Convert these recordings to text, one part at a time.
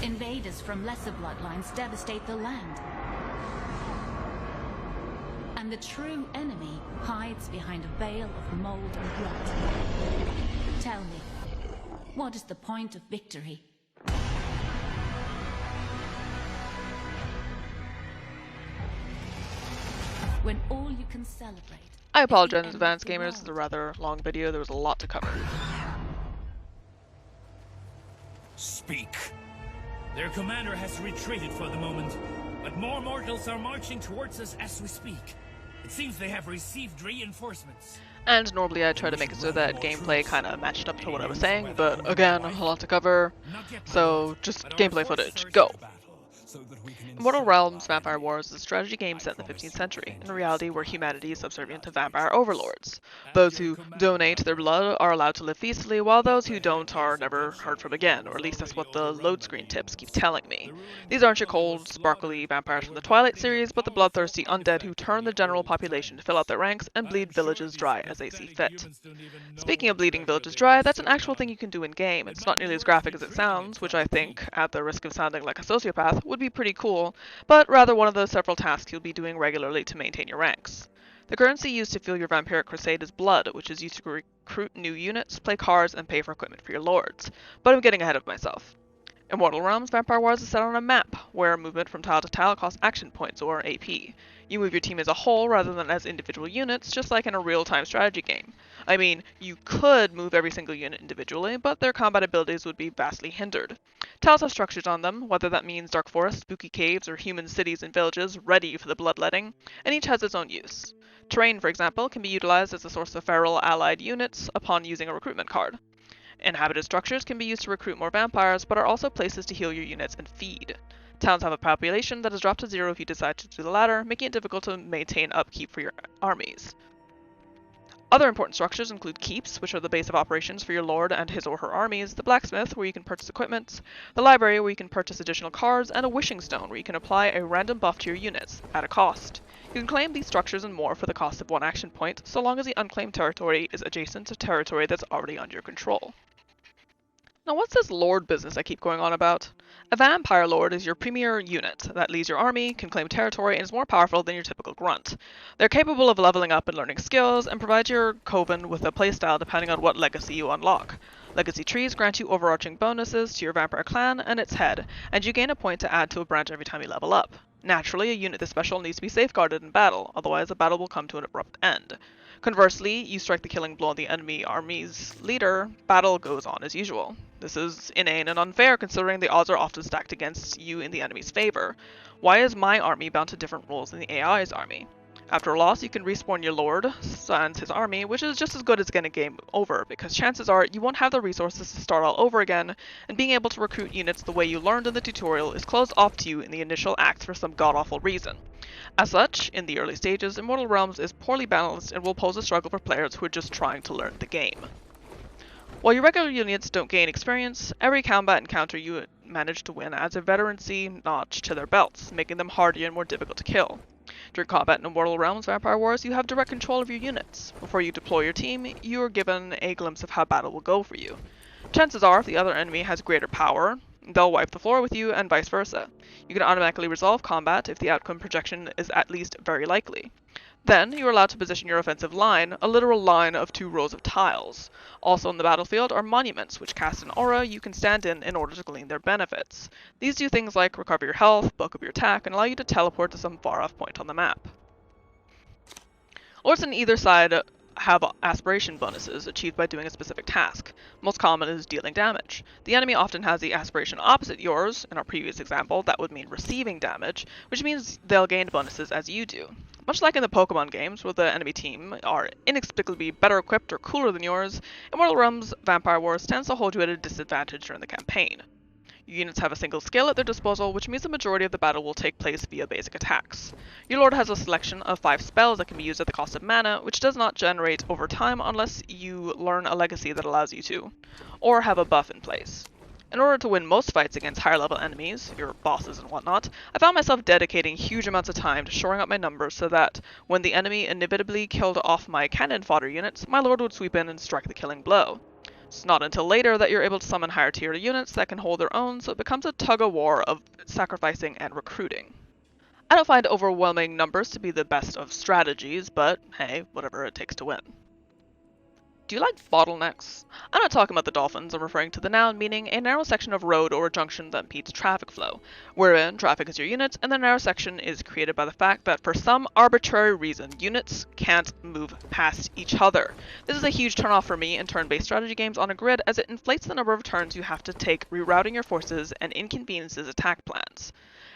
Invaders from lesser bloodlines devastate the land. And the true enemy hides behind a veil of mold and rot. Tell me, what is the point of victory? When all you can celebrate... I apologize in advance, gamers. This is a rather long video. There was a lot to cover. Speak. Their commander has retreated for the moment, but more mortals are marching towards us as we speak. It seems they have received reinforcements. And normally I try to make it so that gameplay kind of matched up to what I was saying, but again, a lot to cover, so just gameplay footage, go! Immortal Realms Vampire Wars is a strategy game set in the 15th century, in a reality where humanity is subservient to vampire overlords. Those who donate their blood are allowed to live peacefully, while those who don't are never heard from again, or at least that's what the load screen tips keep telling me. These aren't your cold, sparkly vampires from the Twilight series, but the bloodthirsty undead who turn the general population to fill out their ranks and bleed villages dry as they see fit. Speaking of bleeding villages dry, that's an actual thing you can do in-game. It's not nearly as graphic as it sounds, which I think, at the risk of sounding like a sociopath, would be pretty cool, but rather one of the several tasks you'll be doing regularly to maintain your ranks. The currency used to fuel your vampiric crusade is blood, which is used to recruit new units, play cards, and pay for equipment for your lords. But I'm getting ahead of myself. Immortal Realms Vampire Wars is set on a map, where movement from tile to tile costs action points, or AP. You move your team as a whole rather than as individual units, just like in a real-time strategy game. I mean, you could move every single unit individually, but their combat abilities would be vastly hindered. Tiles have structures on them, whether that means dark forests, spooky caves, or human cities and villages ready for the bloodletting, and each has its own use. Terrain, for example, can be utilized as a source of feral allied units upon using a recruitment card. Inhabited structures can be used to recruit more vampires, but are also places to heal your units and feed. Towns have a population that is dropped to 0 if you decide to do the latter, making it difficult to maintain upkeep for your armies. Other important structures include keeps, which are the base of operations for your lord and his or her armies, the blacksmith, where you can purchase equipment, the library, where you can purchase additional cards, and a wishing stone, where you can apply a random buff to your units, at a cost. You can claim these structures and more for the cost of 1 action point, so long as the unclaimed territory is adjacent to territory that's already under your control. Now what's this lord business I keep going on about? A vampire lord is your premier unit that leads your army, can claim territory, and is more powerful than your typical grunt. They're capable of leveling up and learning skills, and provide your coven with a playstyle depending on what legacy you unlock. Legacy trees grant you overarching bonuses to your vampire clan and its head, and you gain a point to add to a branch every time you level up. Naturally, a unit this special needs to be safeguarded in battle, otherwise the battle will come to an abrupt end. Conversely, you strike the killing blow on the enemy army's leader, battle goes on as usual. This is inane and unfair considering the odds are often stacked against you in the enemy's favor. Why is my army bound to different rules than the AI's army? After a loss, you can respawn your lord and his army, which is just as good as getting a game over, because chances are you won't have the resources to start all over again, and being able to recruit units the way you learned in the tutorial is closed off to you in the initial act for some god-awful reason. As such, in the early stages, Immortal Realms is poorly balanced and will pose a struggle for players who are just trying to learn the game. While your regular units don't gain experience, every combat encounter you manage to win adds a veterancy notch to their belts, making them harder and more difficult to kill. During combat in Immortal Realms Vampire Wars, you have direct control of your units. Before you deploy your team, you are given a glimpse of how battle will go for you. Chances are, if the other enemy has greater power, they'll wipe the floor with you, and vice versa. You can automatically resolve combat if the outcome projection is at least very likely. Then, you are allowed to position your offensive line, a literal line of 2 rows of tiles. Also on the battlefield are monuments, which cast an aura you can stand in order to glean their benefits. These do things like recover your health, bulk up your attack, and allow you to teleport to some far-off point on the map. Lords on either side have aspiration bonuses achieved by doing a specific task. Most common is dealing damage. The enemy often has the aspiration opposite yours. In our previous example, that would mean receiving damage, which means they'll gain bonuses as you do. Much like in the Pokemon games, where the enemy team are inexplicably better equipped or cooler than yours, Immortal Realms Vampire Wars tends to hold you at a disadvantage during the campaign. Your units have a single skill at their disposal, which means the majority of the battle will take place via basic attacks. Your lord has a selection of 5 spells that can be used at the cost of mana, which does not generate over time unless you learn a legacy that allows you to, or have a buff in place. In order to win most fights against higher level enemies, your bosses and whatnot, I found myself dedicating huge amounts of time to shoring up my numbers so that, when the enemy inevitably killed off my cannon fodder units, my lord would sweep in and strike the killing blow. It's not until later that you're able to summon higher tier units that can hold their own, so it becomes a tug-of-war of sacrificing and recruiting. I don't find overwhelming numbers to be the best of strategies, but hey, whatever it takes to win. Do you like bottlenecks? I'm not talking about the dolphins, I'm referring to the noun meaning a narrow section of road or a junction that impedes traffic flow, wherein traffic is your units and the narrow section is created by the fact that for some arbitrary reason, units can't move past each other. This is a huge turnoff for me in turn-based strategy games on a grid as it inflates the number of turns you have to take rerouting your forces and inconveniences attack plans.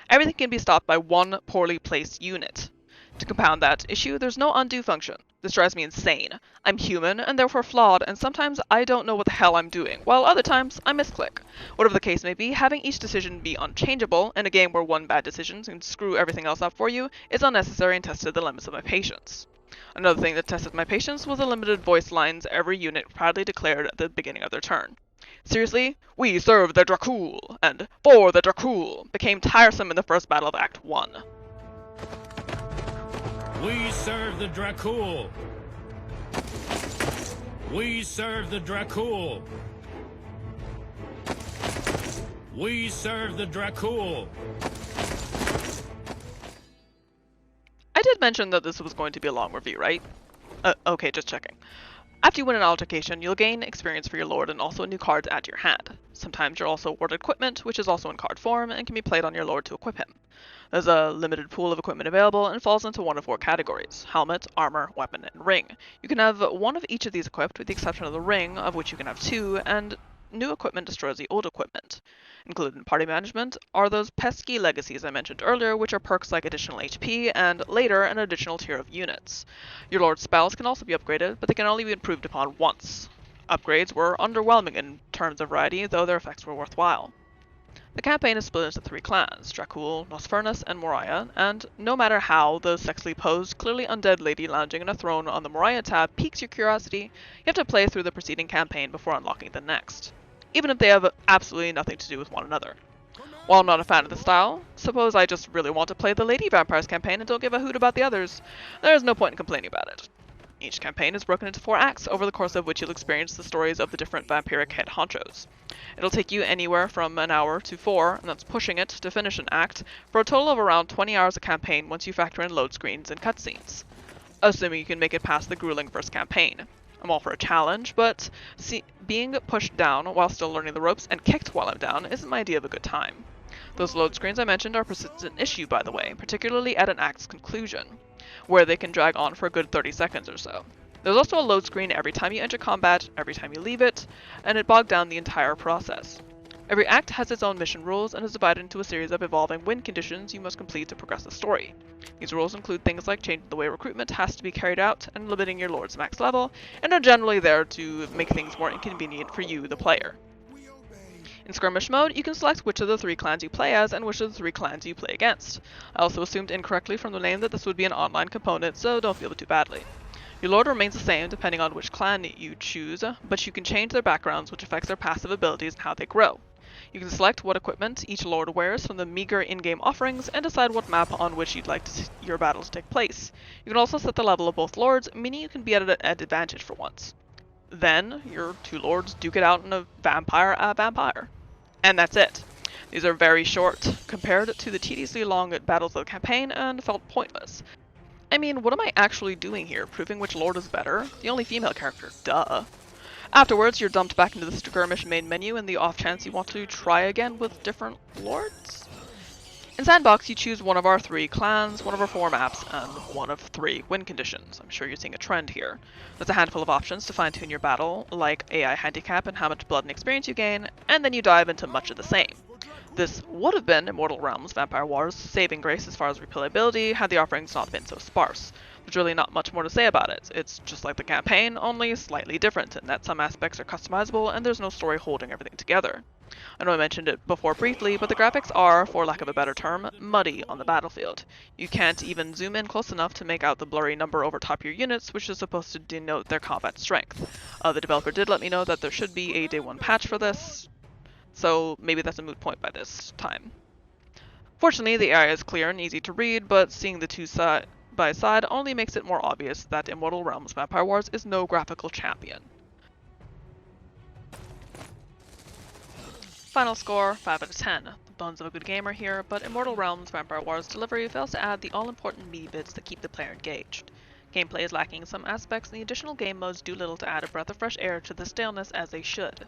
Everything can be stopped by one poorly placed unit. To compound that issue, there's no undo function. This drives me insane. I'm human, and therefore flawed, and sometimes I don't know what the hell I'm doing, while other times I misclick. Whatever the case may be, having each decision be unchangeable, in a game where one bad decision can screw everything else up for you, is unnecessary and tested the limits of my patience. Another thing that tested my patience was the limited voice lines every unit proudly declared at the beginning of their turn. Seriously, "We serve the DRACUL," and "For the DRACUL" became tiresome in the first battle of Act 1. We serve the DRACUL. We serve the DRACUL. We serve the DRACUL. I did mention that this was going to be a long review, right? Okay, just checking. After you win an altercation, you'll gain experience for your lord and also new cards add to your hand. Sometimes you're also awarded equipment, which is also in card form and can be played on your lord to equip him. There's a limited pool of equipment available and falls into one of 4 categories: helmet, armor, weapon, and ring. You can have one of each of these equipped with the exception of the ring, of which you can have 2, and new equipment destroys the old equipment. Included in party management are those pesky legacies I mentioned earlier, which are perks like additional HP and, later, an additional tier of units. Your lord's spells can also be upgraded, but they can only be improved upon once. Upgrades were underwhelming in terms of variety, though their effects were worthwhile. The campaign is split into 3 clans, DRACUL, Nosfernis, and Moriah, and no matter how the sexily posed, clearly undead lady lounging in a throne on the Moriah tab piques your curiosity, you have to play through the preceding campaign before unlocking the next, even if they have absolutely nothing to do with one another. While I'm not a fan of the style, suppose I just really want to play the Lady Vampires campaign and don't give a hoot about the others. There is no point in complaining about it. Each campaign is broken into 4 acts, over the course of which you'll experience the stories of the different vampiric head honchos. It'll take you anywhere from an hour to 4, and that's pushing it, to finish an act, for a total of around 20 hours a campaign once you factor in load screens and cutscenes. Assuming you can make it past the grueling first campaign. I'm all for a challenge, but being pushed down while still learning the ropes and kicked while I'm down isn't my idea of a good time. Those load screens I mentioned are a persistent issue, by the way, particularly at an act's conclusion, where they can drag on for a good 30 seconds or so. There's also a load screen every time you enter combat, every time you leave it, and it bogged down the entire process. Every act has its own mission rules and is divided into a series of evolving win conditions you must complete to progress the story. These rules include things like changing the way recruitment has to be carried out and limiting your lord's max level, and are generally there to make things more inconvenient for you, the player. In Skirmish mode, you can select which of the 3 clans you play as and which of the 3 clans you play against. I also assumed incorrectly from the name that this would be an online component, so don't feel too badly. Your lord remains the same depending on which clan you choose, but you can change their backgrounds, which affects their passive abilities and how they grow. You can select what equipment each lord wears from the meager in-game offerings and decide what map on which you'd like your battle to take place. You can also set the level of both lords, meaning you can be at an advantage for once. Then, your 2 lords duke it out in a vampire. And that's it. These are very short, compared to the tediously long battles of the campaign, and felt pointless. I mean, what am I actually doing here? Proving which lord is better? The only female character, duh. Afterwards, you're dumped back into the Skirmish main menu in the off chance you want to try again with different lords? In Sandbox, you choose one of our 3 clans, one of our 4 maps, and one of 3 win conditions. I'm sure you're seeing a trend here. There's a handful of options to fine-tune your battle, like AI handicap and how much blood and experience you gain, and then you dive into much of the same. This would have been Immortal Realms Vampire Wars' saving grace as far as replayability had the offerings not been so sparse. There's really not much more to say about it. It's just like the campaign, only slightly different in that some aspects are customizable and there's no story holding everything together. I know I mentioned it before briefly, but the graphics are, for lack of a better term, muddy on the battlefield. You can't even zoom in close enough to make out the blurry number over top your units, which is supposed to denote their combat strength. The developer did let me know that there should be a day 1 patch for this, so maybe that's a moot point by this time. Fortunately, the AI is clear and easy to read, but seeing the 2 side by side only makes it more obvious that Immortal Realms Vampire Wars is no graphical champion. Final score, 5 out of 10. The bones of a good game are here, but Immortal Realms Vampire Wars delivery fails to add the all-important meaty bits that keep the player engaged. Gameplay is lacking in some aspects, and the additional game modes do little to add a breath of fresh air to the staleness as they should.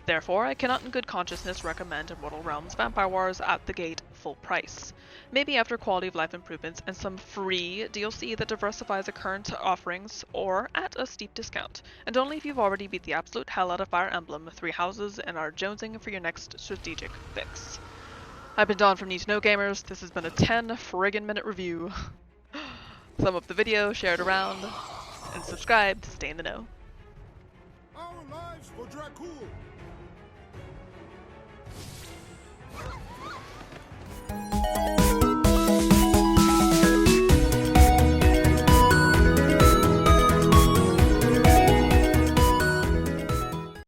Therefore, I cannot in good consciousness recommend Immortal Realms Vampire Wars at the gate full price. Maybe after quality of life improvements and some free DLC that diversifies the current offerings, or at a steep discount, and only if you've already beat the absolute hell out of Fire Emblem, 3 Houses, and are jonesing for your next strategic fix. I've been Don from Need to Know Gamers. This has been a 10 friggin' minute review. Thumb up the video, share it around, and subscribe to stay in the know. Our lives for DRACUL!